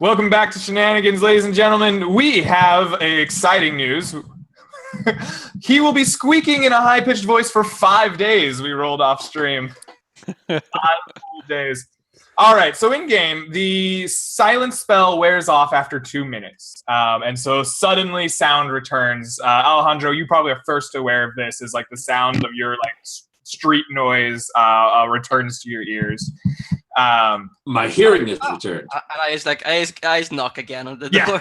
Welcome back to Shenanigans, ladies and gentlemen. We have exciting news. He will be squeaking in a high-pitched voice for 5 days. We rolled off stream. 5 full days. All right, so in-game, the silence spell wears off after 2 minutes. And so suddenly sound returns. Alejandro, you probably are first aware of this, is like the sound of your street noise returns to your ears. My hearing is returned. And I knock again on the door.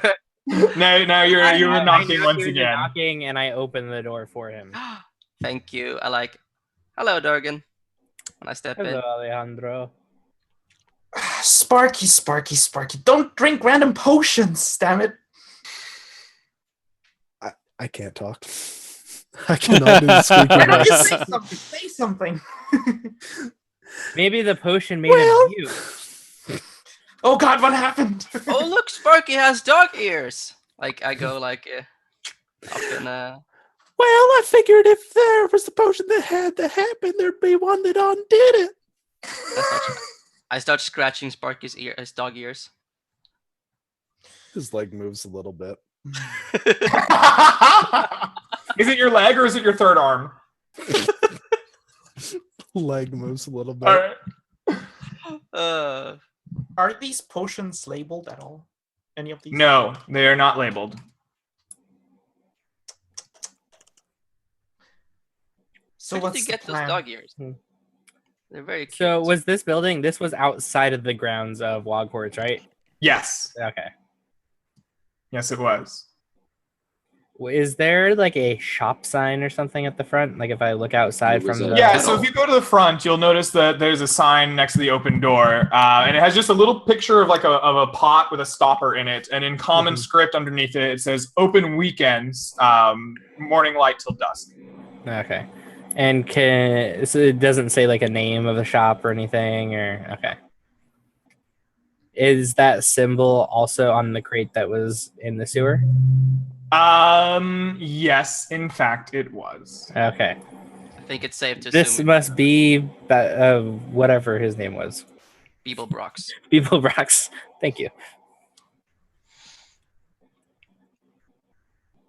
Now you're knocking once again. Knocking, and I open the door for him. Thank you. Hello, Durgan. And I step in. Hello, Alejandro. Sparky. Don't drink random potions, damn it. I can't talk. I cannot do the squeaky Why don't you voice. say something? Maybe the potion made him mute. Oh God, what happened? Oh, look, Sparky has dog ears. I go up in Well, I figured if there was a potion that had to happen, there'd be one that undid it. I start scratching Sparky's dog ears. His leg moves a little bit. Is it your leg or is it your third arm? Leg moves a little bit. All right. Are these potions labeled at all? Any of these? No, they are not labeled. So Where what's did you the get those plan? dog ears? They're very cute. So was this building? This was outside of the grounds of Loghorns, right? Yes. Okay. Yes, it was. Is there like a shop sign or something at the front? Like if I look outside from the Yeah, so if you go to the front, you'll notice that there's a sign next to the open door, and it has just a little picture of a pot with a stopper in it, and in common script underneath it, it says "Open weekends, morning light till dusk." Okay. And so it doesn't say like a name of the shop or anything, or okay. Is that symbol also on the crate that was in the sewer? Yes, in fact, it was. Okay. I think it's safe to This assume must be whatever his name was. Beeblebrox. Beeblebrox. Thank you.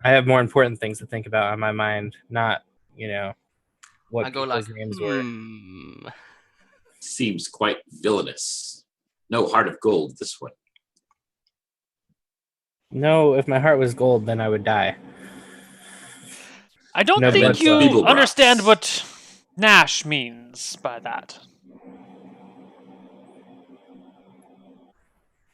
I have more important things to think about on my mind, not, what I go people's names were. Seems quite villainous. No heart of gold, this one. No, if my heart was gold, then I would die. I don't No, think that's, you Beeblebrox. understand what Nash means by that.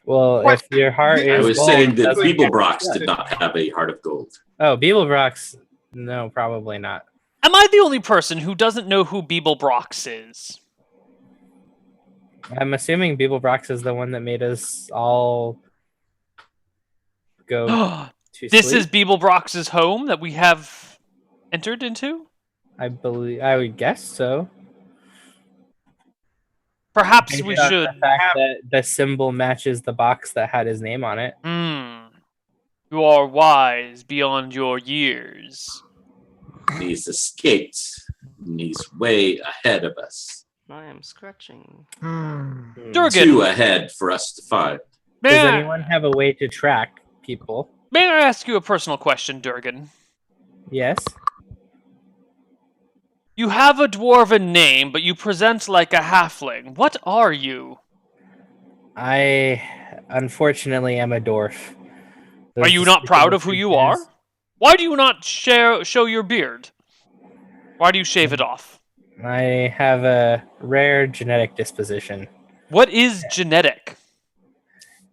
Well, What? if your heart I is was gold, saying that doesn't- Beeblebrox did not have a heart of gold. Oh, Beeblebrox. No, probably not. Am I the only person who doesn't know who Beeblebrox is? I'm assuming Beeblebrox is the one that made us all go to This sleep. is Beeblebrox's home that we have entered into? I would guess so. Perhaps Based we on should. the fact that the symbol matches the box that had his name on it. You are wise beyond your years. He's escaped. And he's way ahead of us. I am scratching. Durgan, Too ahead for us to find. may Does I- anyone have a way to track people? May I ask you a personal question, Durgan? Yes. You have a dwarven name, but you present like a halfling. What are you? I unfortunately am a dwarf. Are you not proud of who you are? Why do you not show your beard? Why do you shave it off? I have a rare genetic disposition. What is genetic?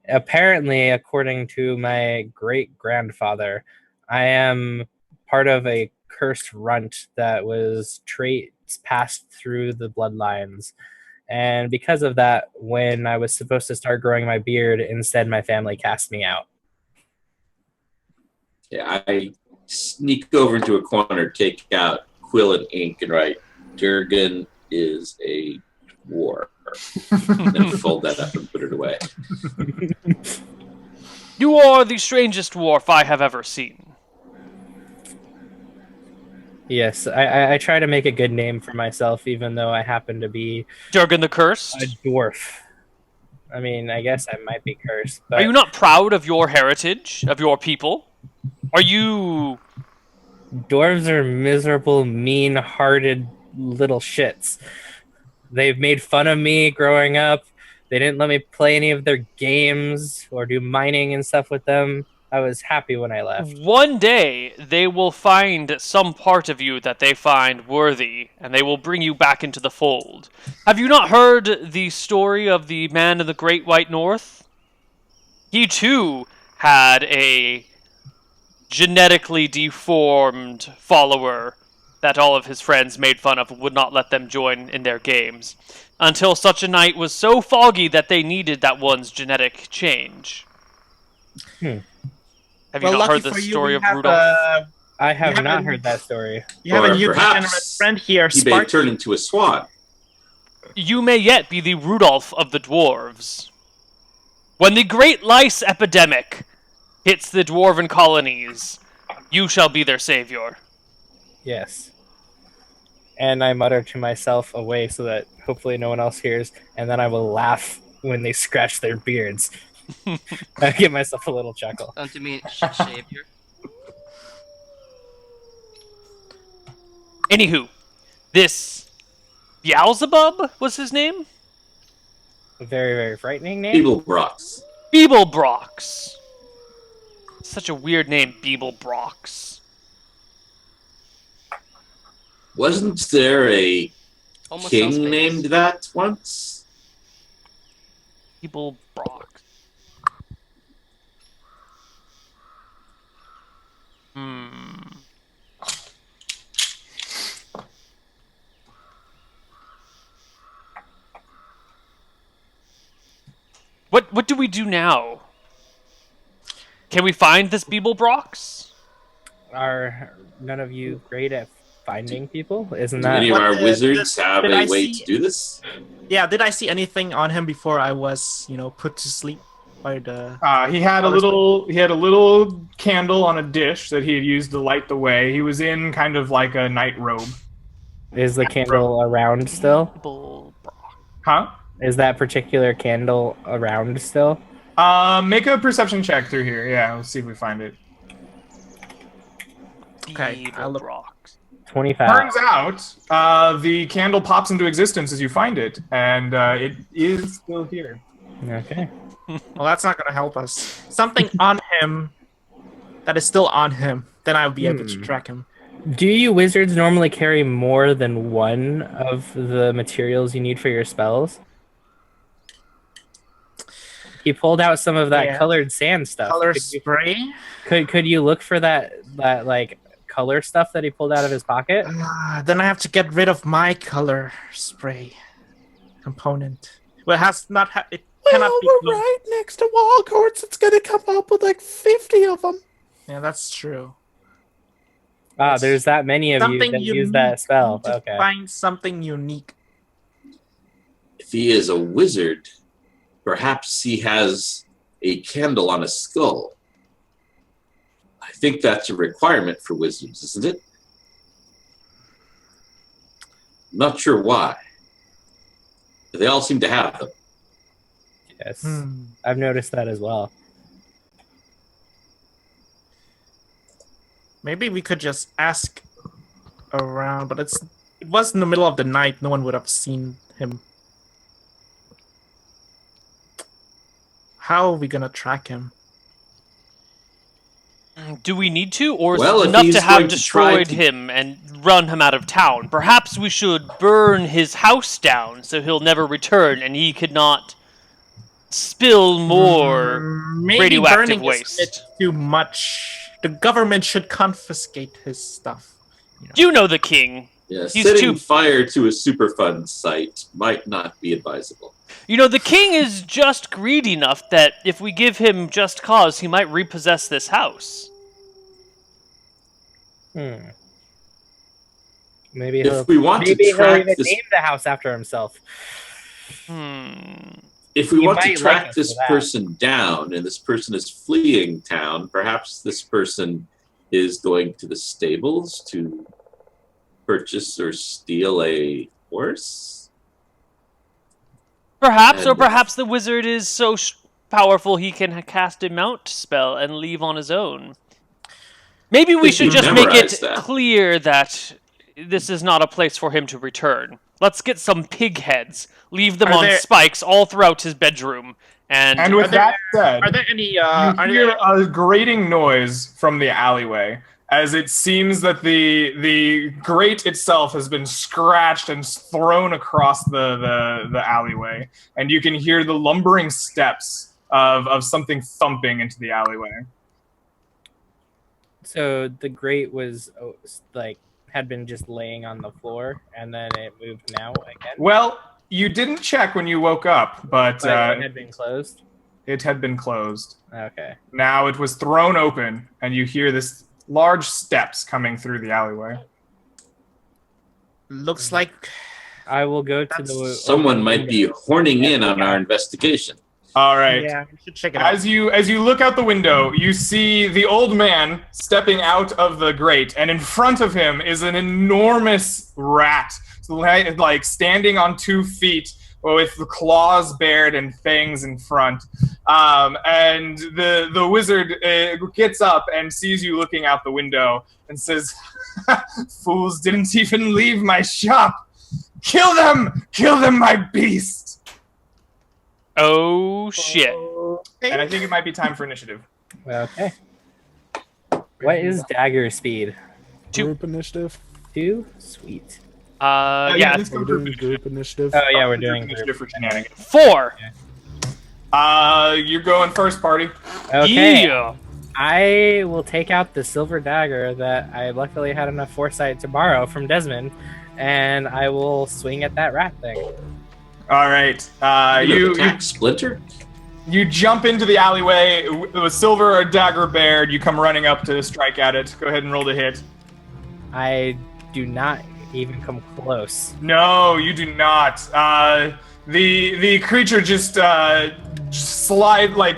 Apparently, according to my great-grandfather, I am part of a cursed runt that was traits passed through the bloodlines. And because of that, when I was supposed to start growing my beard, instead my family cast me out. Yeah, I sneak over into a corner, take out quill and ink, and write, Durgan is a dwarf. Then fold that up and put it away. You are the strangest dwarf I have ever seen. Yes, I try to make a good name for myself, even though I happen to be Durgan the Cursed? a dwarf. I mean, I guess I might be cursed, but Are you not proud of your heritage, of your people? Are you... dwarves are miserable, mean-hearted little shits. They've made fun of me growing up. They didn't let me play any of their games or do mining and stuff with them. I was happy when I left. One day, they will find some part of you that they find worthy, and they will bring you back into the fold. Have you not heard the story of the man of the Great White North? He too had a genetically deformed follower that all of his friends made fun of and would not let them join in their games, until such a night was so foggy that they needed that one's genetic change. Have you not heard the story of Rudolph? I have not heard that story. You have a Or new perhaps generous friend here, He may Sparky. turn into a swan. You may yet be the Rudolph of the dwarves. When the great lice epidemic hits the dwarven colonies, you shall be their savior. Yes. And I mutter to myself away so that hopefully no one else hears, and then I will laugh when they scratch their beards. I give myself a little chuckle. Don't you mean savior? Anywho, this Beelzebub was his name? A very, very frightening name. Beeblebrox. Beeblebrox. Such a weird name, Beeblebrox. Wasn't there a Almost sounds king famous. named that once? Beeblebrox. What do we do now? Can we find this Beeblebrox? Are none of you great at finding people? Isn't Do any that of our What, wizards have did a I way see- to do this? Yeah, did I see anything on him before I was, put to sleep by the? He had a little candle on a dish that he had used to light the way. He was in kind of like a night robe. is the candle around still? Beeblebrox. Huh? Is that particular candle around still? Make a perception check through here. Yeah, let's see if we find it. Okay, I'll look. Beeblebrox. 25. Turns out, the candle pops into existence as you find it, and it is still here. Okay. Well, that's not going to help us. Something on him that is still on him. Then I'll be able to track him. Do you wizards normally carry more than one of the materials you need for your spells? He pulled out some of that Yeah. colored sand stuff. Color Could you- spray. Could you look for that like color stuff that he pulled out of his pocket? Then I have to get rid of my color spray component. Well, it has not. It cannot Well, be. we're right next to wall courts. It's gonna come up with like 50 of them. Yeah, that's true. Ah, there's that many of you Something that use unique. that spell. To Okay. find something unique. If he is a wizard, perhaps he has a candle on a skull. I think that's a requirement for wizards, isn't it? I'm not sure why. But they all seem to have them. Yes. I've noticed that as well. Maybe we could just ask around, but it was in the middle of the night. No one would have seen him. How are we gonna track him? Do we need to, or is Well, it if enough he's to have going to try destroyed to- him and run him out of town? Perhaps we should burn his house down so he'll never return and he could not spill more Maybe radioactive burning waste. is a bit too much. The government should confiscate his stuff. You know the king. Yeah, He's setting too- fire to a Superfund site might not be advisable. You know, the king is just greedy enough that if we give him just cause, he might repossess this house. Maybe If we want to maybe he'll track even this, name the house after himself. if we He want to might like track us this for that. person down, and this person is fleeing town, perhaps this person is going to the stables to purchase or steal a horse. Perhaps, or And- perhaps the wizard is so powerful he can cast a mount spell and leave on his own. Maybe we If should you just make it memorize that. clear that this is not a place for him to return. Let's get some pig heads, leave them Are on there- spikes all throughout his bedroom, And with Are there- that said, Are there any? you Are hear there, a grating noise from the alleyway, as it seems that the grate itself has been scratched and thrown across the alleyway, and you can hear the lumbering steps of something thumping into the alleyway. So the grate was had been just laying on the floor, and then it moved now again. Well, you didn't check when you woke up, but But it had been closed. it had been closed. Okay. Now it was thrown open, and you hear this large steps coming through the alleyway. looks like I will go to the. Someone might be horning in on our investigation. All right. Yeah, we should check it out. As you look out the window, you see the old man stepping out of the grate, and in front of him is an enormous rat, like standing on 2 feet with the claws bared and fangs in front. And the wizard gets up and sees you looking out the window and says, "Fools didn't even leave my shop. Kill them! Kill them, my beast!" Oh shit! And I think it might be time for initiative. Okay. What is dagger speed? 2. Group initiative. 2? Sweet. Yeah, let's go We're group doing initiative. group initiative. Oh yeah, we're doing Initiative for Shenanigans. 4. You're going first, party. Okay. Yeah. I will take out the silver dagger that I luckily had enough foresight to borrow from Desmond, and I will swing at that rat thing. All right. You You attack Splinter? you jump into the alleyway with silver dagger bared. You come running up to strike at it. Go ahead and roll to hit. I do not even come close. No, you do not. The creature just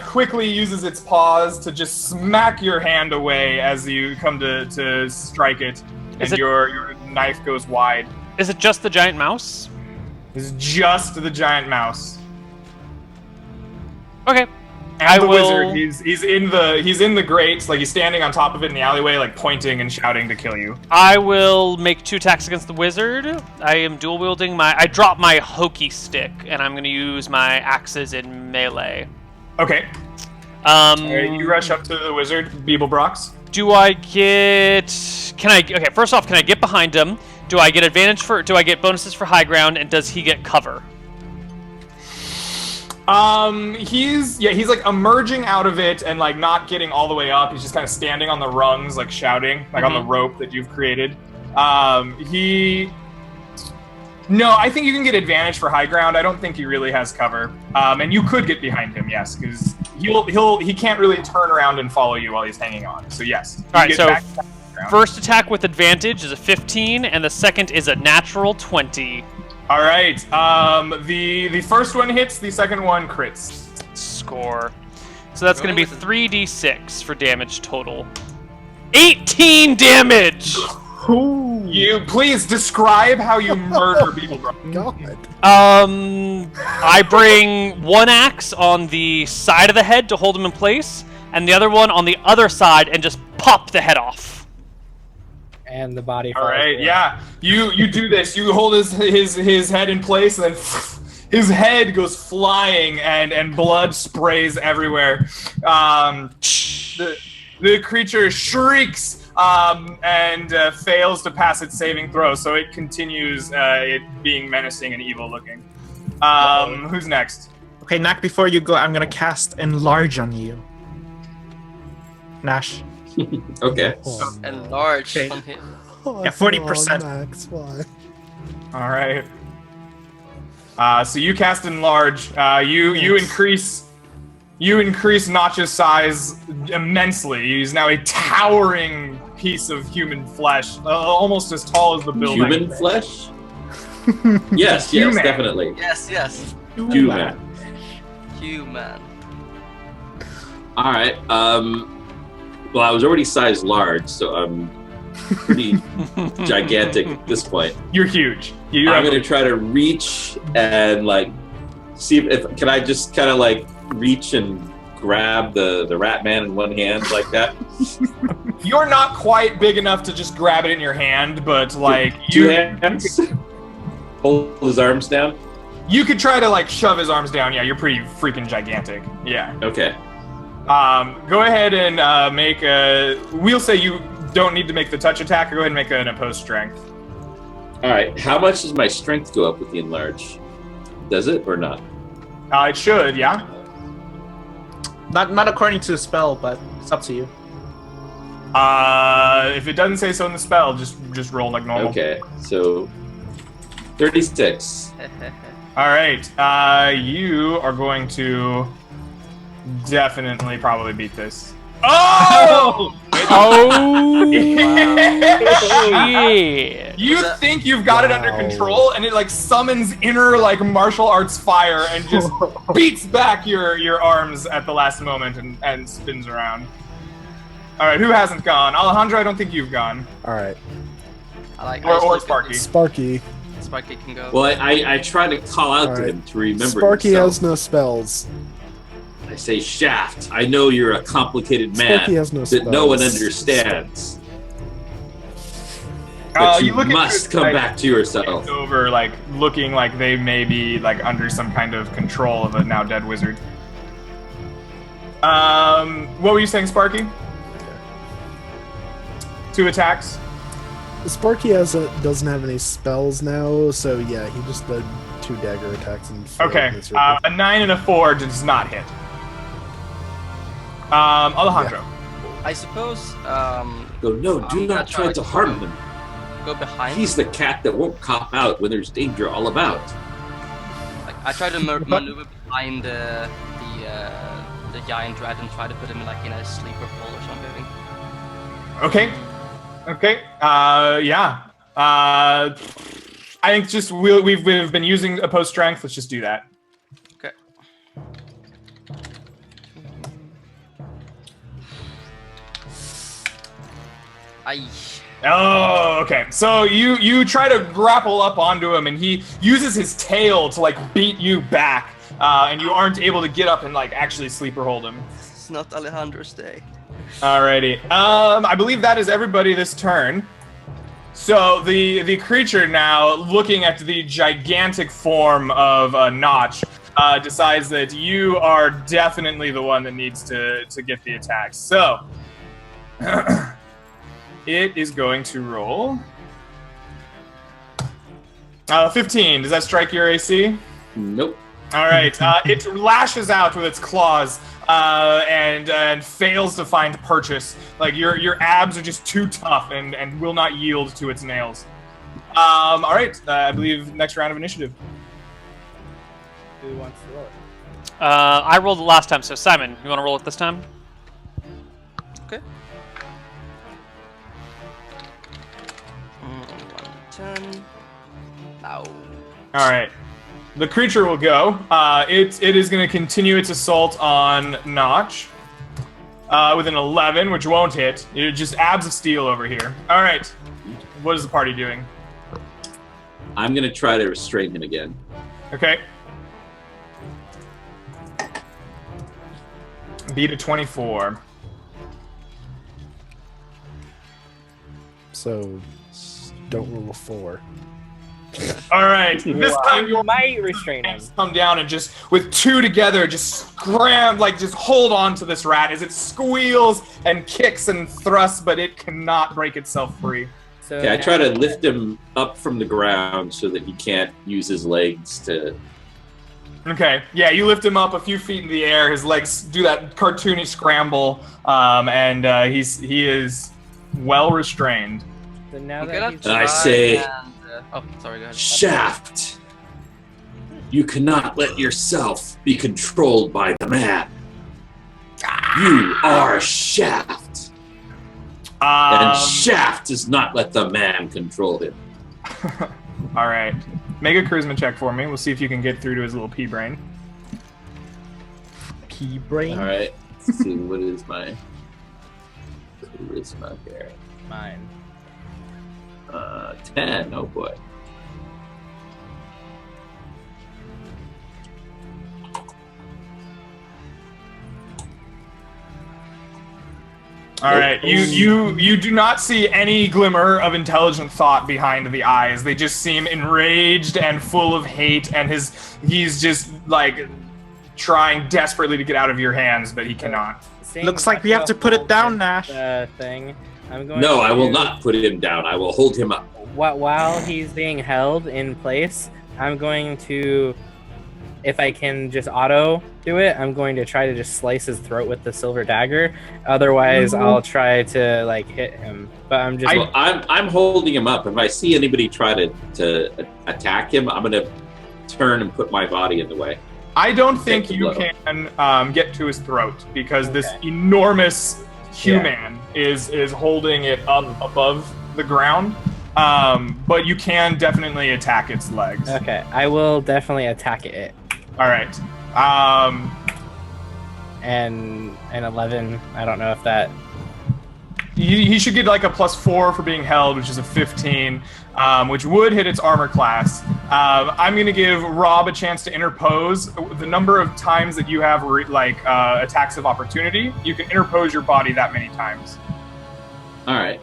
quickly uses its paws to just smack your hand away as you come to strike it, Is and it- your knife goes wide. Is it just the giant mouse? It's just the giant mouse. Okay. And I the will- wizard, he's in the grate, like he's standing on top of it in the alleyway, like pointing and shouting to kill you. I will make 2 attacks against the wizard. I am dual wielding I drop my hokey stick, and I'm going to use my axes in melee. Okay. All right, you rush up to the wizard, Beeblebrox. Do I get? Okay, first off, can I get behind him? Do I get do I get bonuses for high ground, and does he get cover? He's like emerging out of it and like not getting all the way up. He's just kind of standing on the rungs, like shouting, like on the rope that you've created. No, I think you can get advantage for high ground. I don't think he really has cover. And you could get behind him, yes, because he can't really turn around and follow you while he's hanging on. So yes. All right, You get so back to high ground. first attack with advantage is a 15, and the second is a natural 20. All right. The first one hits. The second one crits. Score. So that's going to be Rolling with 3d6 for damage total. 18 damage. You please describe how you murder people, bro. God. I bring one axe on the side of the head to hold him in place, and the other one on the other side, and just pop the head off. And the body All falls right, down. yeah. You do this. You hold his head in place, and then his head goes flying, and blood sprays everywhere. The creature shrieks and fails to pass its saving throw, so it continues it being menacing and evil looking. Who's next? Okay, Nak, before you go, I'm gonna cast Enlarge on you. Nash. Okay. Oh, And large Okay. on him. oh, Yeah, 40%. Max, why? All right. So you cast enlarge. You increase Notch's size immensely. He's now a towering piece of human flesh, almost as tall as the building. Human flesh? Yes, Human. definitely. Yes. Human. Human. All right. Well, I was already sized large, so I'm pretty gigantic at this point. You're huge. I'm gonna try to reach and like see if can I just kind of like reach and grab the rat man in one hand like that? You're not quite big enough to just grab it in your hand, but like Two hands. Hold his arms down. You could try to like shove his arms down. Yeah, you're pretty freaking gigantic. Yeah. Okay. Go ahead and make a. We'll say you don't need to make the touch attack. Go ahead and make an opposed strength. All right. How much does my strength go up with the enlarge? Does it or not? It should. Yeah. Not according to the spell, but it's up to you. If it doesn't say so in the spell, just roll like normal. Okay. So 36. All right. You are going to definitely probably beat this. Oh! Oh! Yeah. You think you've got it under control, and it like summons inner like martial arts fire and just beats back your arms at the last moment and spins around. All right, who hasn't gone? Alejandro, I don't think you've gone. All right. Or Sparky. Sparky. Sparky can go. Well, I try to call out to Alright. him to remember Sparky himself. has no spells. I say, Shaft, I know you're a complicated man Sparky has no that no one spells. understands. But you look must at come like, back to yourself. it's over, like looking like they may be like under some kind of control of a now dead wizard. What were you saying, Sparky? 2 attacks. Sparky doesn't have any spells now, so yeah, he just did 2 dagger attacks and failed Okay, miserably. a 9 and a 4 does not hit. Alejandro. I suppose. Go, no, do I'm not gonna try to harm him. Go behind. He's the cat that won't cop out when there's danger all about. Like I try to maneuver behind the giant rat and try to put him like in a sleeper pole or something. Okay. Okay. Yeah. I think just we've been using opposed strength. Let's just do that. Okay. Oh, okay. So you try to grapple up onto him, and he uses his tail to like beat you back, and you aren't able to get up and like actually sleeper hold him. It's not Alejandro's day. Alrighty. I believe that is everybody this turn. So the creature now, looking at the gigantic form of Notch, decides that you are definitely the one that needs to get the attack. So it is going to roll 15. Does that strike your AC? Nope. All right. It lashes out with its claws and fails to find purchase. Like your abs are just too tough and will not yield to its nails. All right. I believe next round of initiative. Who wants to roll it? I rolled it last time, so Simon, you want to roll it this time? Okay. 110. Ow. All right. The creature will go. It is going to continue its assault on Notch with an 11, which won't hit. It just abs of steel over here. All right. What is the party doing? I'm going to try to restrain him again. Okay. Beat a 24. So don't roll a 4. All right. This time You might restrain him. come down and just with 2 together just scram, like just hold on to this rat as it squeals and kicks and thrusts, but it cannot break itself free. So Okay, I now- try to lift him up from the ground so that he can't use his legs to... Okay, yeah, you lift him up a few feet in the air. His legs do that cartoony scramble, and he is well restrained. So now I'm that gonna he's And I try say- and, oh, sorry, go ahead. Shaft! You cannot let yourself be controlled by the man. You are Shaft. And Shaft does not let the man control him. All right, make a charisma check for me. We'll see if you can get through to his little pea brain. Pea brain. All right. Let's see, what is my charisma here? mine. 10. Oh boy. All right, you do not see any glimmer of intelligent thought behind the eyes. They just seem enraged and full of hate, and he's just like trying desperately to get out of your hands, but he cannot. Looks like we have to put it down, Nash. Thing. I'm going No, I will not put him down. I will hold him up. While he's being held in place, I'm going to, if I can just auto do it, I'm going to try to just slice his throat with the silver dagger. Otherwise, I'll try to like hit him. But I'm just. I'm holding him up. If I see anybody try to attack him, I'm gonna turn and put my body in the way. I don't think you can get to his throat because this enormous human is holding it up above the ground. But you can definitely attack its legs. Okay, I will definitely attack it. All right. And 11. I don't know if that. He should get like a +4 for being held, which is a 15, which would hit its armor class. I'm going to give Rob a chance to interpose. The number of times that you have attacks of opportunity, you can interpose your body that many times. All right.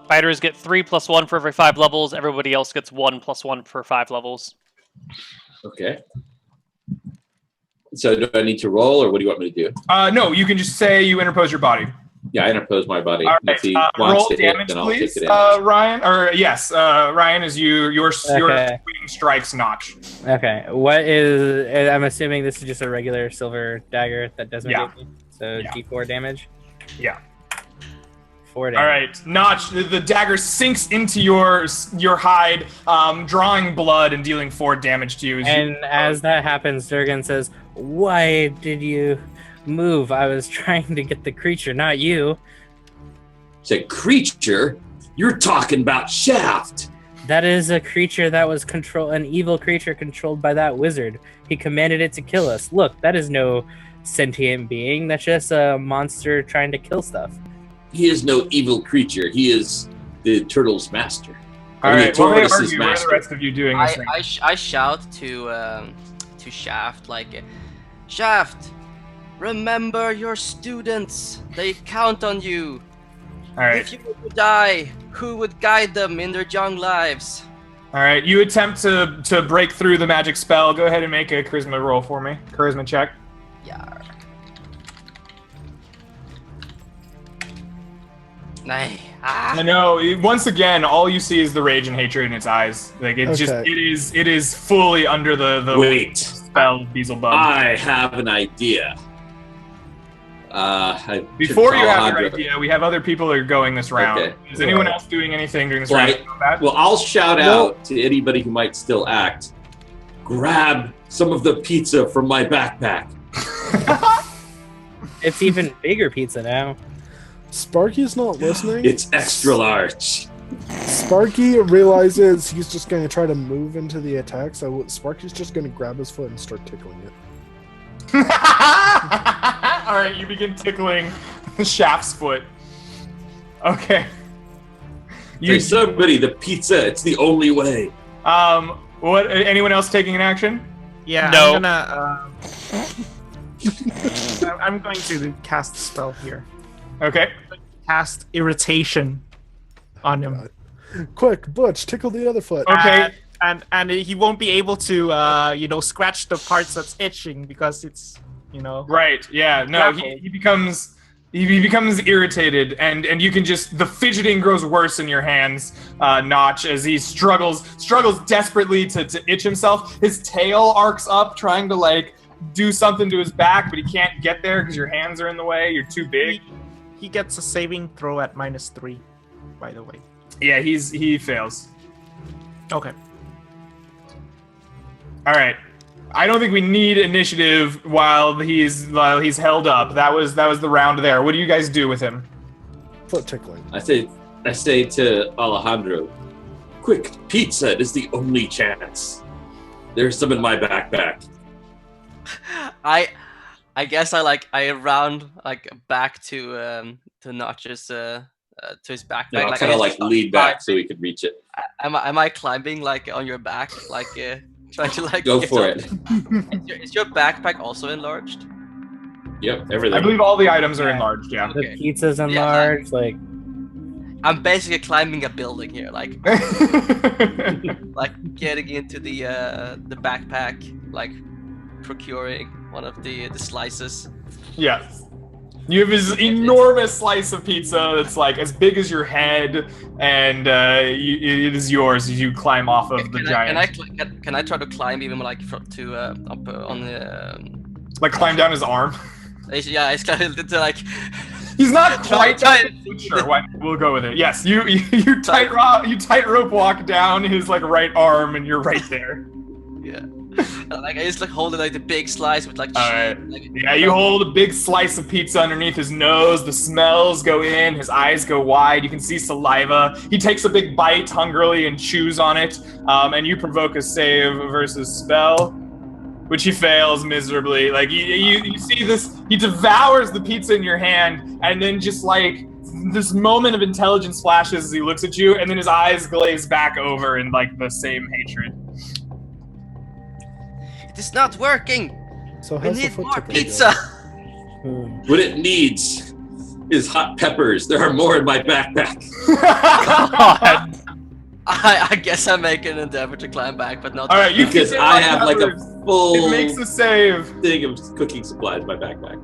Fighters get 3 + 1 for every 5 levels. Everybody else gets 1 + 1 for 5 levels. Okay. So do I need to roll, or what do you want me to do? No, you can just say you interpose your body. Yeah, I interpose my body. All If he right. wants Roll to damage, hit, then I'll please, take the damage. Ryan. Or yes, Ryan, is your Okay. swing strikes Notch. Okay, what is? I'm assuming this is just a regular silver dagger that doesn't hit me. So D4 damage. Yeah. 4 damage. All right, Notch. The dagger sinks into your hide, drawing blood and dealing 4 damage to you. As that happens, Durgan says, "Why did you move? I was trying to get the creature, not you." Said creature? You're talking about Shaft. That is a creature that was an evil creature controlled by that wizard. He commanded it to kill us. Look, that is no sentient being. That's just a monster trying to kill stuff. He is no evil creature. He is the turtle's master. All right, well, Tortoise's argue. What are the rest of you doing this thing? I shout to Shaft like, Shaft, remember your students. They count on you. All right. If you were to die, who would guide them in their young lives? All right, you attempt to break through the magic spell. Go ahead and make a charisma roll for me. Charisma check. Yeah. Nay. I know. Once again, all you see is the rage and hatred in its eyes. Like it is fully under the Wait. spell of Beelzebub. I have an idea. Before you have your idea, we have other people that are going this round. Okay. Is anyone else doing anything during this round? Well, I'll shout out to anybody who might still act. Grab some of the pizza from my backpack. It's even bigger pizza now. Sparky's not listening. It's extra large. Sparky realizes he's just going to try to move into the attack, so Sparky's just going to grab his foot and start tickling it. All right, you begin tickling Shaft's foot. Okay. Hey, somebody, the pizza. It's the only way. What? Anyone else taking an action? Yeah, No. I'm going to cast a spell here. Okay. Cast irritation on him. Quick, Butch, tickle the other foot. Okay. And he won't be able to scratch the parts that's itching because it's Right. Yeah. No. He becomes irritated, and you can just the fidgeting grows worse in your hands, Notch, as he struggles desperately to itch himself. His tail arcs up, trying to do something to his back, but he can't get there because your hands are in the way. You're too big. He gets a saving throw at -3, by the way. Yeah, he fails. Okay. All right. I don't think we need initiative while he's held up. That was the round there. What do you guys do with him? Foot tickling. I say to Alejandro, quick, pizza. It is the only chance. There's some in my backpack. I guess I round back to Notch's to his backpack. No, I'll kind of lead back so we could reach it. Am I climbing on your back trying to Go for it. Is your backpack also enlarged? Yep, I everything. believe all the items are Yeah. enlarged, yeah. The Okay. pizza's Yeah, enlarged. Like, I'm basically climbing a building here, like getting into the backpack, like procuring one of the slices. Yeah. You have this enormous slice of pizza that's like as big as your head, and it is yours as you climb off of the giant. Can I try to climb even like to up on the? Like climb down his arm. Yeah, it's kind of like. He's not quite. Try- Sure, we'll go with it. Yes, you tight rope walk down his like right arm, and you're right there. Yeah. Like I just like holding like the big slice with like. All right. Like, Yeah, you hold a big slice of pizza underneath his nose. The smells go in. His eyes go wide. You can see saliva. He takes a big bite hungrily and chews on it. And you provoke a save versus spell, which he fails miserably. Like you see this. He devours the pizza in your hand, and then just like this moment of intelligence flashes as he looks at you, and then his eyes glaze back over in like the same hatred. it is not working. So We how's the need foot more tickle pizza. going? What it needs is hot peppers. There are more in my backpack. God. I guess I make an endeavor to climb back, but not. All right, you Because can I have like a It full makes a save. thing of cooking supplies in my backpack.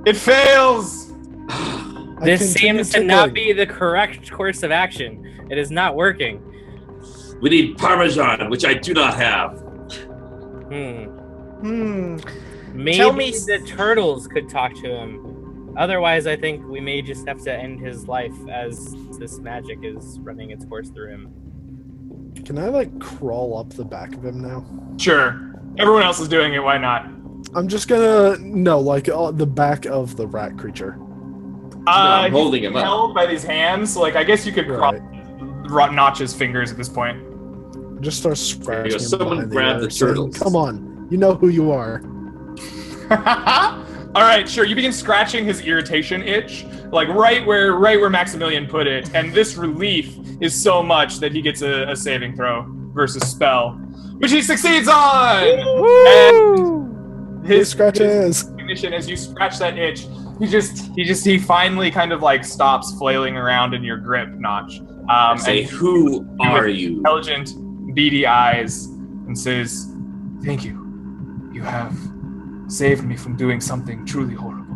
It fails. I this continue seems to not tickling. be the correct course of action. It is not working. We need Parmesan, which I do not have. Maybe Tell me- the turtles could talk to him. Otherwise, I think we may just have to end his life as this magic is running its course through him. Can I like crawl up the back of him now? Sure. Everyone else is doing it. Why not? I'm just gonna the back of the rat creature. I'm he's holding him up. held by these hands. So, like, I guess you could Right. notch his fingers at this point. Just start scratching him Someone behind grab ear, the saying, turtles. Come on, you know who you are. All right, sure. You begin scratching his irritation itch, like right where Maximilian put it, and this relief is so much that he gets a saving throw versus spell, which he succeeds on. And His scratches. recognition as you scratch that itch, he finally kind of like stops flailing around in your grip, Notch. I say, And who are you? intelligent, beady eyes, and says, "Thank you. You have saved me from doing something truly horrible."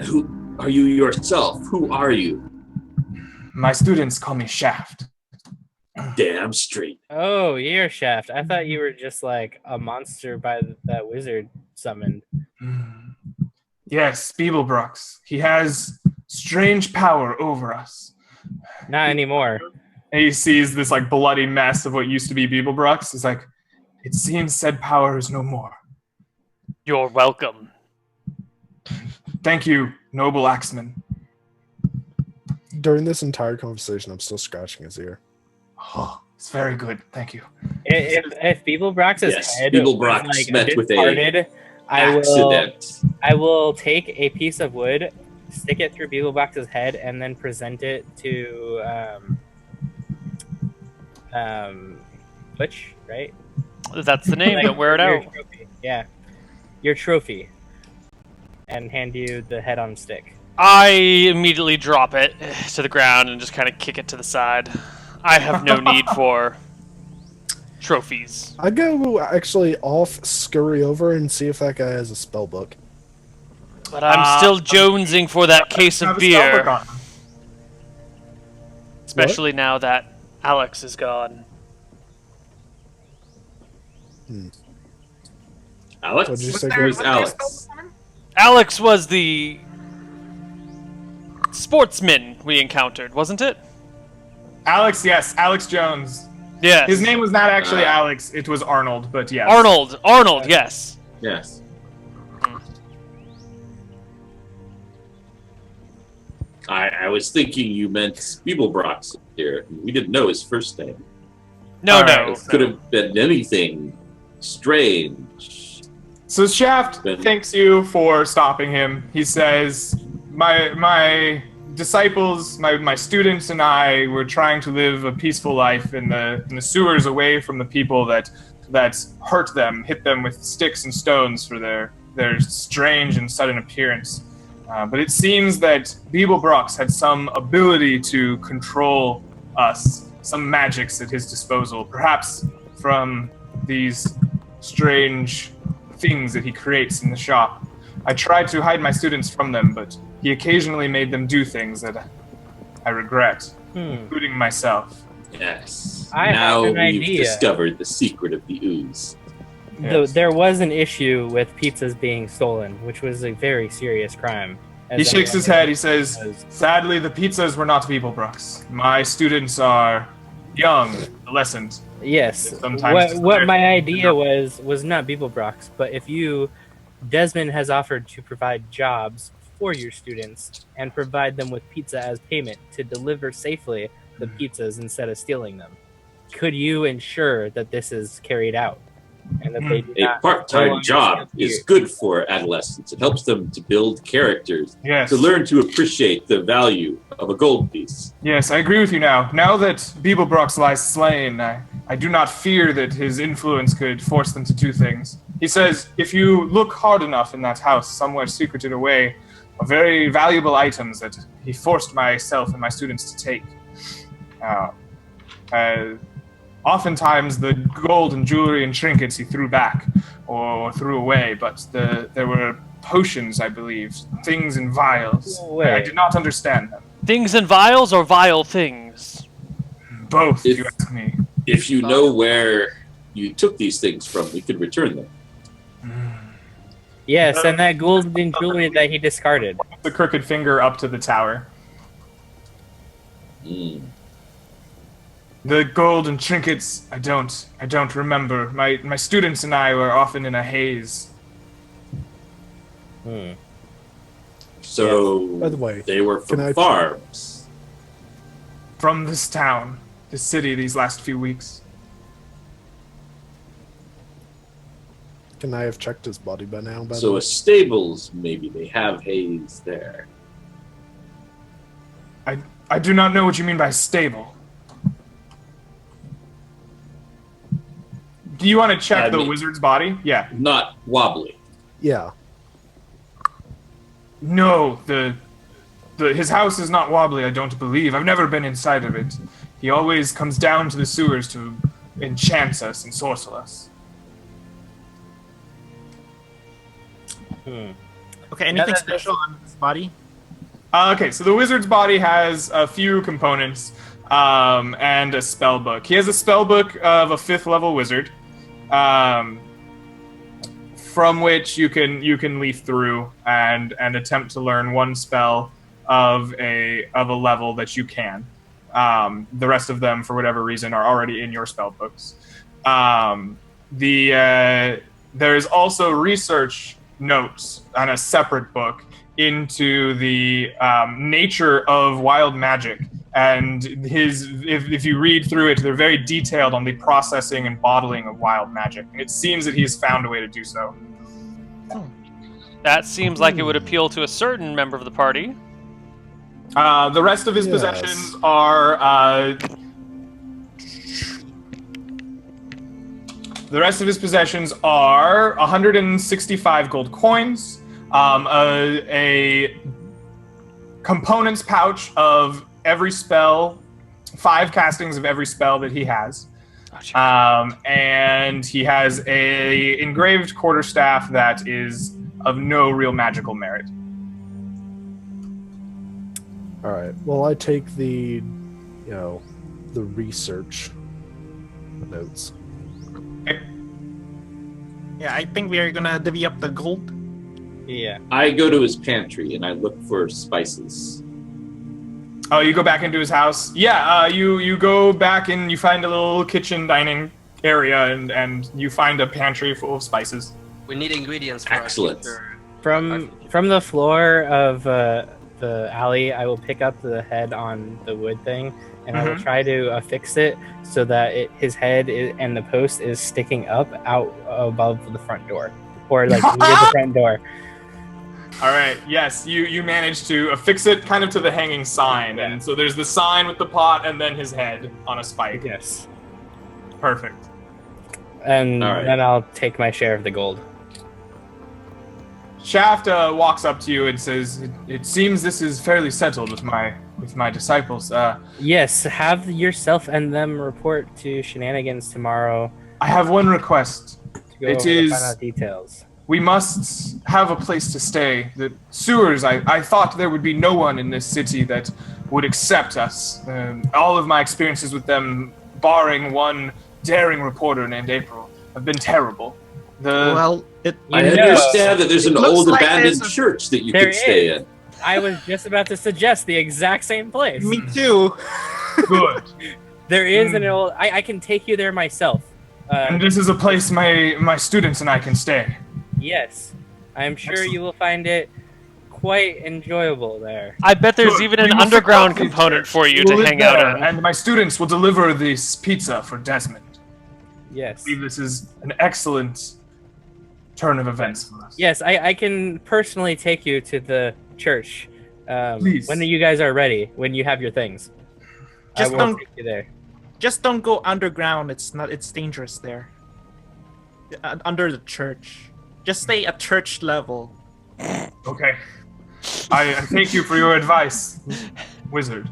Who are you yourself? Who are you? My students call me Shaft. Damn straight. Oh, you're Shaft. I thought you were just like a monster by that wizard summoned. Yes, Beeblebrox. He has strange power over us. Not anymore. And he sees this like bloody mess of what used to be Beeblebrox. He's like, "It seems said power is no more. You're welcome. Thank you, noble axeman." During this entire conversation, I'm still scratching his ear. Oh, it's very good. Thank you. If Beeblebrox's Yes, head Beeblebrox was, like, met with a discarded, Accident. I will take a piece of wood, stick it through Beeblebrox's head, and then present it to Butch, right? That's the name. Don't wear it Your out. trophy. Yeah, your trophy, and hand you the head on stick. I immediately drop it to the ground and just kind of kick it to the side. I have no need for trophies. I go actually off, scurry over, and see if that guy has a spell book. But I'm still jonesing for that case Have of a spell book beer. on him. Especially now that Alex is gone. Alex? What'd you say, Where's Greg? Alex? Alex was the sportsman we encountered, wasn't it? Alex, yes, Alex Jones. Yes. His name was not actually Alex, it was Arnold, but yes. Arnold, yes. Yes. I was thinking you meant Beeblebrox here. We didn't know his first name. No, All no. right. Could have been anything strange. So Shaft Then- thanks you for stopping him. He says, my disciples, my students and I were trying to live a peaceful life in the sewers away from the people that hurt them, hit them with sticks and stones for their their strange and sudden appearance. But it seems that Beeblebrox had some ability to control us, some magics at his disposal, perhaps from these strange things that he creates in the shop. I tried to hide my students from them, but he occasionally made them do things that I regret, including myself. Yes. I now have an we've idea. discovered the secret of the ooze. Yes. There was an issue with pizzas being stolen, which was a very serious crime. He shakes his head. He says, was- "Sadly, the pizzas were not Beeblebrox. My students are young, adolescent. Yes. Sometimes What my idea was not Beeblebrox, but if Desmond has offered to provide jobs for your students and provide them with pizza as payment to deliver safely the pizzas instead of stealing them. Could you ensure that this is carried out? And that they do A not no part-time longer job steal is you? good for adolescents. It helps them to build characters, Yes. to learn to appreciate the value of a gold piece. Yes, I agree with you now. Now that Beeblebrox lies slain, I do not fear that his influence could force them to do things. He says, if you look hard enough in that house, somewhere secreted away, are very valuable items that he forced myself and my students to take. Oftentimes, the gold and jewelry and trinkets he threw back or threw away, but there were potions, I believe, things in vials. I did not understand them. Things in vials or vile things? Both, if you ask me. If you know where you took these things from, we could return them. Yes, and that gold and jewelry that he discarded. The crooked finger up to the tower. The gold and trinkets, I don't remember. My students and I were often in a haze. So, By the way, they were can from I- farms. From this town, this city, these last few weeks. Can I have checked his body by now? By the So, way? a stables, maybe they have haze there. I do not know what you mean by stable. Do you want to check I the mean- wizard's body? Yeah. Not wobbly. Yeah. No, his house is not wobbly, I don't believe. I've never been inside of it. He always comes down to the sewers to enchant us and sorcel us. Okay, anything special on his body? Okay, so the wizard's body has a few components and a spell book. He has a spell book of a 5th level wizard, from which you can leaf through and attempt to learn one spell of a level that you can. The rest of them, for whatever reason, are already in your spell books. There is also research notes on a separate book into the nature of wild magic, and if you read through it, they're very detailed on the processing and bottling of wild magic, and it seems that he has found a way to do so. That seems like it would appeal to a certain member of the party. The rest of his Yes. possessions are the rest of his possessions are 165 gold coins, a components pouch of every spell, 5 castings of every spell that he has, and he has a engraved quarterstaff that is of no real magical merit. All right. Well, I take the research notes. Yeah, I think we are gonna divvy up the gold. Yeah. I go to his pantry and I look for spices. Oh, you go back into his house? Yeah, you go back and you find a little kitchen dining area and you find a pantry full of spices. We need ingredients for Excellent. our From the floor of the alley, I will pick up the head on the wood thing, and I will try to affix it so that his head and the post is sticking up out above the front door, or like near the front door. All right, yes, you manage to affix it kind of to the hanging sign, and so there's the sign with the pot and then his head on a spike. Yes. Perfect. And All right. then I'll take my share of the gold. Shaft walks up to you and says, "It seems this is fairly settled with my disciples. Yes, have yourself and them report to Shenanigans tomorrow I have one request. to go It over the is- final details. We must have a place to stay. The sewers, I thought there would be no one in this city that would accept us. All of my experiences with them, barring one daring reporter named April, have been terrible. Well, I You know, understand that there's an it looks old like abandoned there's a- church that you There could stay is. in. I was just about to suggest the exact same place. me too. Good. There is an old. I can take you there myself. And this is a place my students and I can stay. Yes, I'm sure you will find it quite enjoyable there. I bet there's Good. even We an must underground accompany component church. for you We to will live hang out there, in. And my students will deliver this pizza for Desmond. Yes. I believe this is an excellent turn of events for us. Yes, I can personally take you to the church Please. when you guys are ready. When you have your things, Just I will don't- take you there. Just don't go underground. It's dangerous there. Under the church. Just stay at church level. Okay. I thank you for your advice, wizard.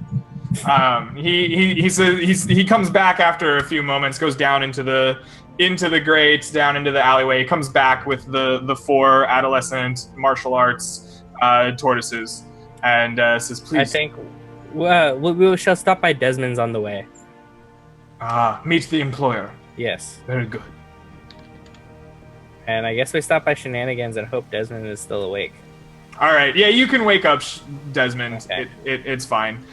He says he comes back after a few moments, goes down into the grate, down into the alleyway. He comes back with the 4 adolescent martial arts tortoises, and says, "Please, I think we shall stop by Desmond's on the way. meet the employer." Yes, Very good. and I guess we stop by Shenanigans and hope Desmond is still awake. All right. Yeah, you can wake up, Desmond. Okay. It's fine.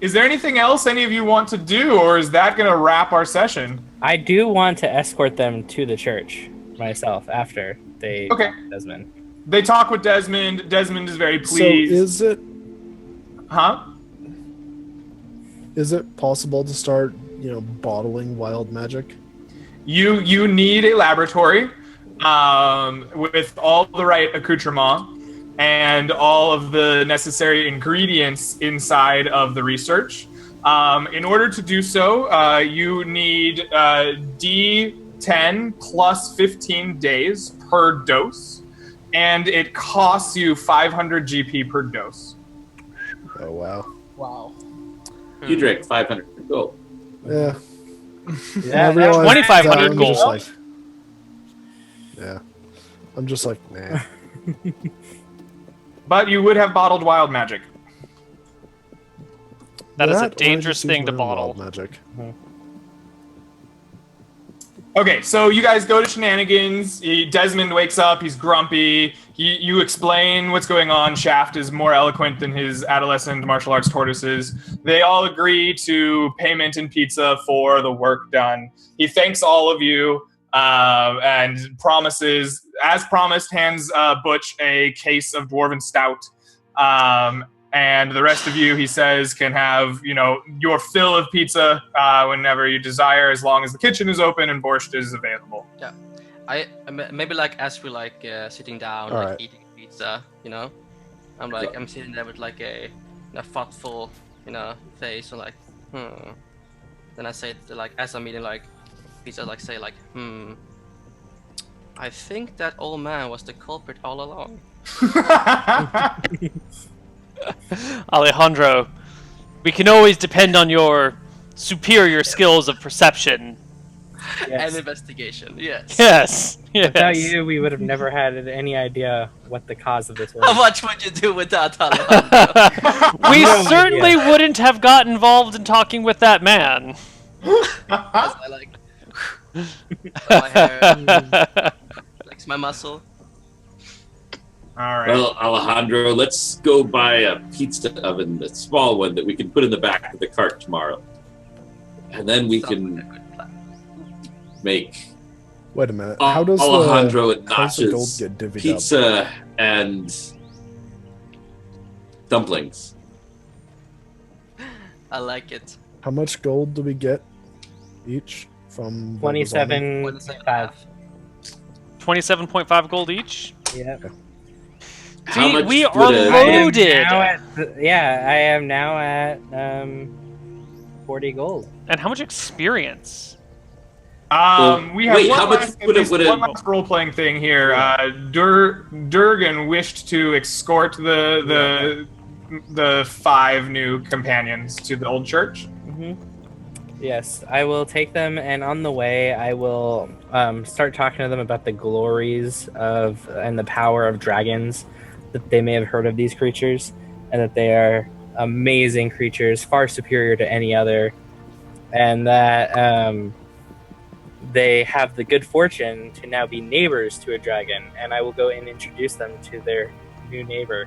Is there anything else any of you want to do, or is that going to wrap our session? I do want to escort them to the church myself after they Okay. talk to Desmond. They talk with Desmond. Desmond is very So pleased. Huh? is it possible to start, bottling wild magic? You need a laboratory with all the right accoutrement and all of the necessary ingredients inside of the research. In order to do so, you need D10 plus 15 days per dose, and it costs you 500 GP per dose. Oh wow. Wow. You drank 500 gold. Yeah. Yeah, I realize 2,500 I'm gold. just like- yeah. I'm just like, nah. But you would have bottled wild magic. That is a That, or I dangerous just use thing to my own bottle. wild magic. Okay, so you guys go to Shenanigans. Desmond wakes up. He's grumpy. You explain what's going on. Shaft is more eloquent than his adolescent martial arts tortoises. They all agree to payment and pizza for the work done. He thanks all of you and promises, as promised, hands Butch a case of Dwarven Stout. And the rest of you, he says, can have, your fill of pizza whenever you desire, as long as the kitchen is open and borscht is available. I maybe like as we sitting down, Alright. eating pizza, I'm sitting there with a thoughtful, face, and Then I say as I'm eating pizza, say I think that old man was the culprit all along. Alejandro, we can always depend on your superior skills of perception. Yes. And investigation, yes. Yes. Without Yes. you, we would have never had any idea what the cause of this How was. much would you do without Alejandro? We No certainly wouldn't have got involved in talking with that man. As I my hair, flex my muscle. All right. Well, Alejandro, let's go buy a pizza oven, a small one that we can put in the back of the cart tomorrow. And then we Sounds like a can good plan. make Wait a minute. How does Alejandro and how's the gold Nachos get divvied up? pizza and dumplings. I like it. How much gold do we get each from what was on it? 27.5. 27.5 gold each? Yeah. How See, much we would are a- loaded. I am now at 40 gold. And how much experience? We have wait, one how much last, would it- would it- one last role-playing thing here. Durgan wished to escort the 5 new companions to the old church. Yes, I will take them, and on the way, I will start talking to them about the glories of and the power of dragons. That they may have heard of these creatures, and that they are amazing creatures, far superior to any other, and that they have the good fortune to now be neighbors to a dragon. And I will go and introduce them to their new neighbor,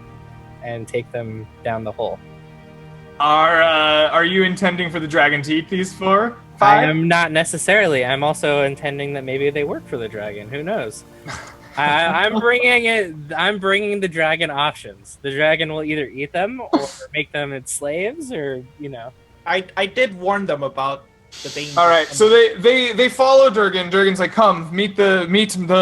and take them down the hole. Are you intending for the dragon to eat these 4? 5? I am not necessarily. I'm also intending that maybe they work for the dragon. Who knows? I'm bringing the dragon options. The dragon will either eat them or make them its slaves, or I did warn them about the danger. All right, so they follow Durgan. Durgan's like, "Come, meet the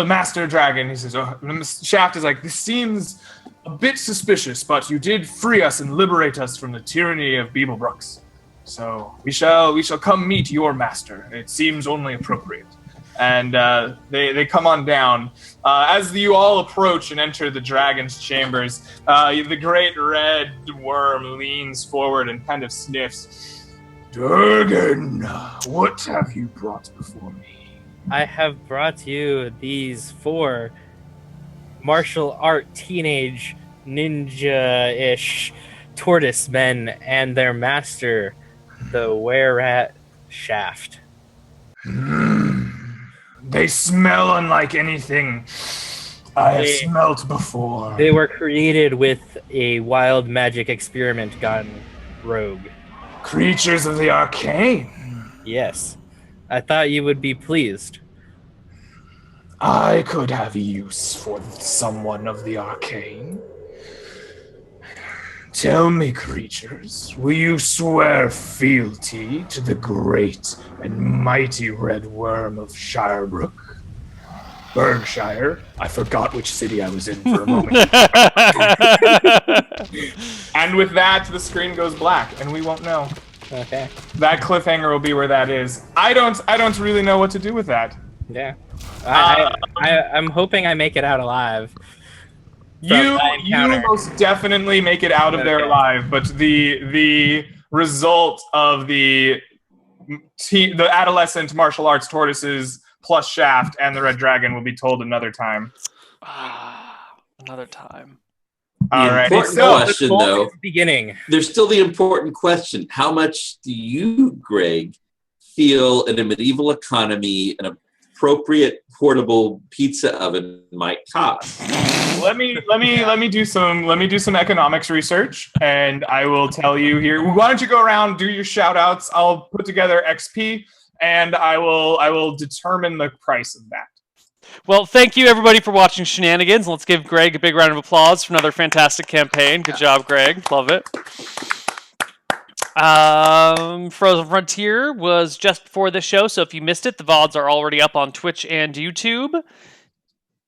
master dragon." He says, "Oh," Shaft is like, "This seems a bit suspicious, but you did free us and liberate us from the tyranny of Beeblebrook's. So we shall come meet your master. It seems only appropriate." And they come on down. As you all approach and enter the dragon's chambers, the great red worm leans forward and kind of sniffs. "Durgan, what have you brought before me?" I have brought you these 4 martial art teenage ninja-ish tortoise men and their master, the were-rat Shaft. They smell unlike anything I have smelt before. They were created with a wild magic experiment gone rogue. Creatures of the arcane. Yes. I thought you would be pleased. I could have use for someone of the arcane. Tell me, creatures, will you swear fealty to the great and mighty red worm of Shirebrook? Berkshire. I forgot which city I was in for a moment. And with that, the screen goes black, and we won't know. Okay. That cliffhanger will be where that is. I don't really know what to do with that. Yeah. I'm hoping I make it out alive. You most definitely make it out of there alive, but the result of the adolescent martial arts tortoises plus Shaft and the red dragon will be told another time. Another time. All right. Important question, though. Beginning. There's still the important question: how much do you, Greg, feel in a medieval economy an appropriate portable pizza oven might cost? Let me do some economics research, and I will tell you here. Why don't you go around, do your shout outs? I'll put together XP, and I will determine the price of that. Well, thank you everybody for watching Shenanigans. Let's give Greg a big round of applause for another fantastic campaign. Good job, Greg. Love it. Frozen Frontier was just before this show, so if you missed it, the VODs are already up on Twitch and YouTube.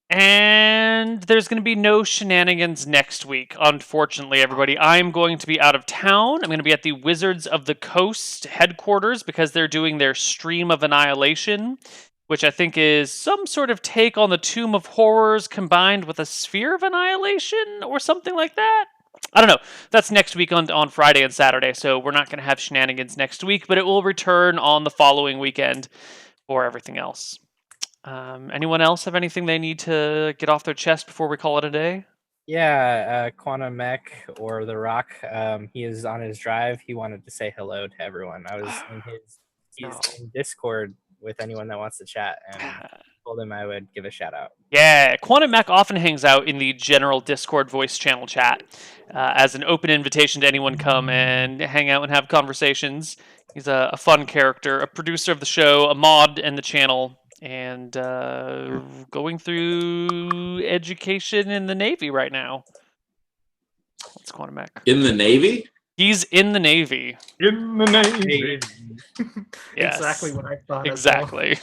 And there's going to be no Shenanigans next week, unfortunately, everybody. I'm going to be out of town. I'm going to be at the Wizards of the Coast headquarters because they're doing their Stream of Annihilation, which I think is some sort of take on the Tomb of Horrors combined with a Sphere of Annihilation or something like that. I don't know. That's next week on Friday and Saturday, so we're not going to have Shenanigans next week, but it will return on the following weekend for everything else. Anyone else have anything they need to get off their chest before we call it a day? Yeah, Quantum Mech or The Rock, he is on his drive. He wanted to say hello to everyone. I was he's in Discord with anyone that wants to chat, and told him I would give a shout out. Yeah, Quantum Mech often hangs out in the general Discord voice channel chat as an open invitation to anyone come and hang out and have conversations. He's a fun character, a producer of the show, a mod in the channel, and going through education in the Navy right now. What's Quantum Mech? In the Navy? He's in the Navy. In the Navy. Yes. Exactly what I thought. Exactly.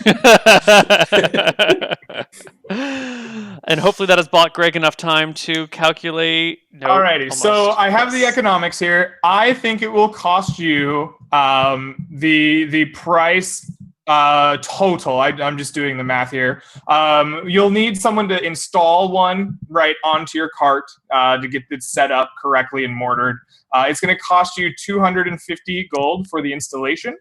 And hopefully that has bought Greg enough time to calculate. Alrighty, so I have the economics here. I think it will cost you the price Total. I'm just doing the math here. You'll need someone to install one right onto your cart to get it set up correctly and mortared. It's going to cost you 250 gold for the installation.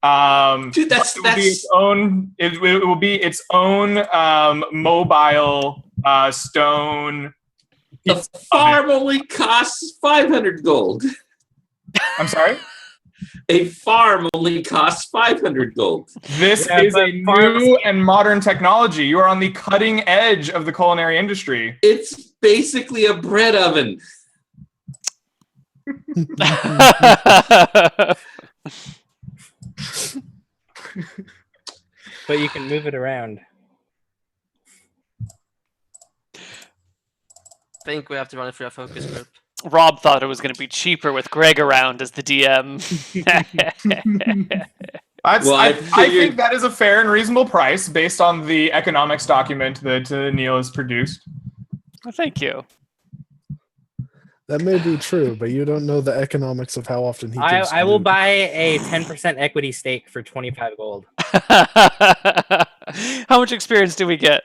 Dude, it will be its own. It will be its own mobile stone. The farm only costs 500 gold. I'm sorry. A farm only costs 500 gold. This is a new and modern technology. You are on the cutting edge of the culinary industry. It's basically a bread oven. But you can move it around. I think we have to run it through a focus group. Rob thought it was going to be cheaper with Greg around as the DM. I think that is a fair and reasonable price based on the economics document that Neal has produced. Well, thank you. That may be true, but you don't know the economics of how often he gives I will food. buy a 10% equity stake for 25 gold. How much experience do we get?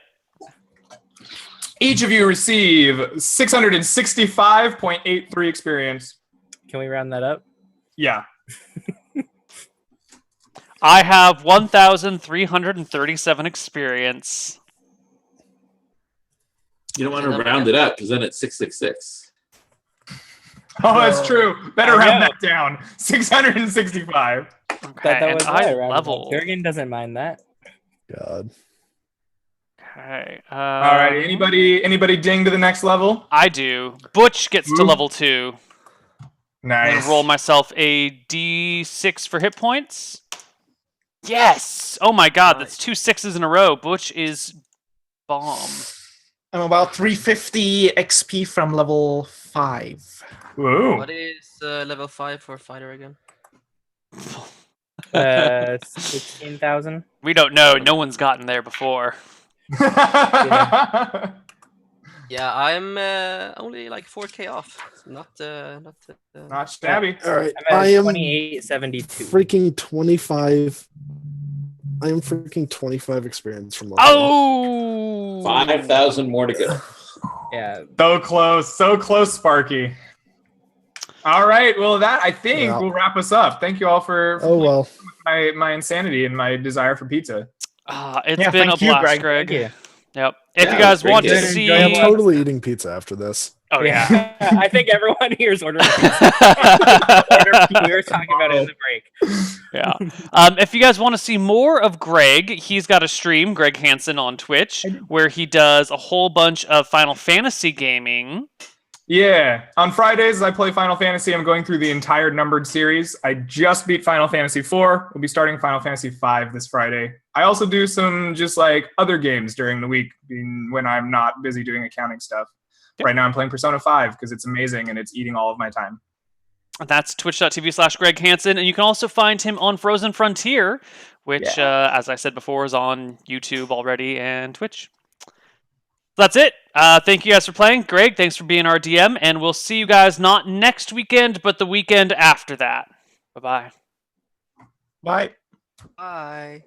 Each of you receive 665.83 experience. Can we round that up? Yeah. I have 1,337 experience. You don't want to round it up because then it's 666. Oh, that's true. Better round that down. 665. Okay, That was and my I round. level. Durgan doesn't mind that. God. Okay. All right. Anybody ding to the next level? I do. Butch gets to level 2. I'm Nice. gonna roll myself a D6 for hit points. Yes! Oh my god, that's 2 6s in a row. Butch is bomb. I'm about 350 XP from level 5. Whoa. What is level 5 for fighter again? 16,000. We don't know. No one's gotten there before. Yeah, I'm only like 4k off. Not Not shabby. All right, I'm I at am 2872. freaking 25. I am freaking 25 experience from level. Oh! 5,000 more to go. Yeah. So close, Sparky. All right, well, that I think will wrap us up. Thank you all for Oh well. my insanity and my desire for pizza. It's been a thank you, blast, Greg. Greg. Thank you. Yep. If Yeah, you guys great want to game. see, I'm totally eating pizza after this. oh yeah. I think everyone here is ordering pizza. We were talking about it in the break. Yeah. If you guys want to see more of Greg, he's got a stream, Greg Hansen, on Twitch, where he does a whole bunch of Final Fantasy gaming. Yeah, on Fridays I play Final Fantasy. I'm going through the entire numbered series. I just beat Final Fantasy 4. We'll be starting Final Fantasy 5 this Friday. I also do some just like other games during the week when I'm not busy doing accounting stuff. Yep. Right now I'm playing Persona 5 because it's amazing and it's eating all of my time. That's twitch.tv/Greg Hansen, and you can also find him on Frozen Frontier, which, as I said before, is on YouTube already and Twitch. That's it. Thank you guys for playing. Greg, thanks for being our DM, and we'll see you guys not next weekend, but the weekend after that. Bye-bye. Bye. Bye.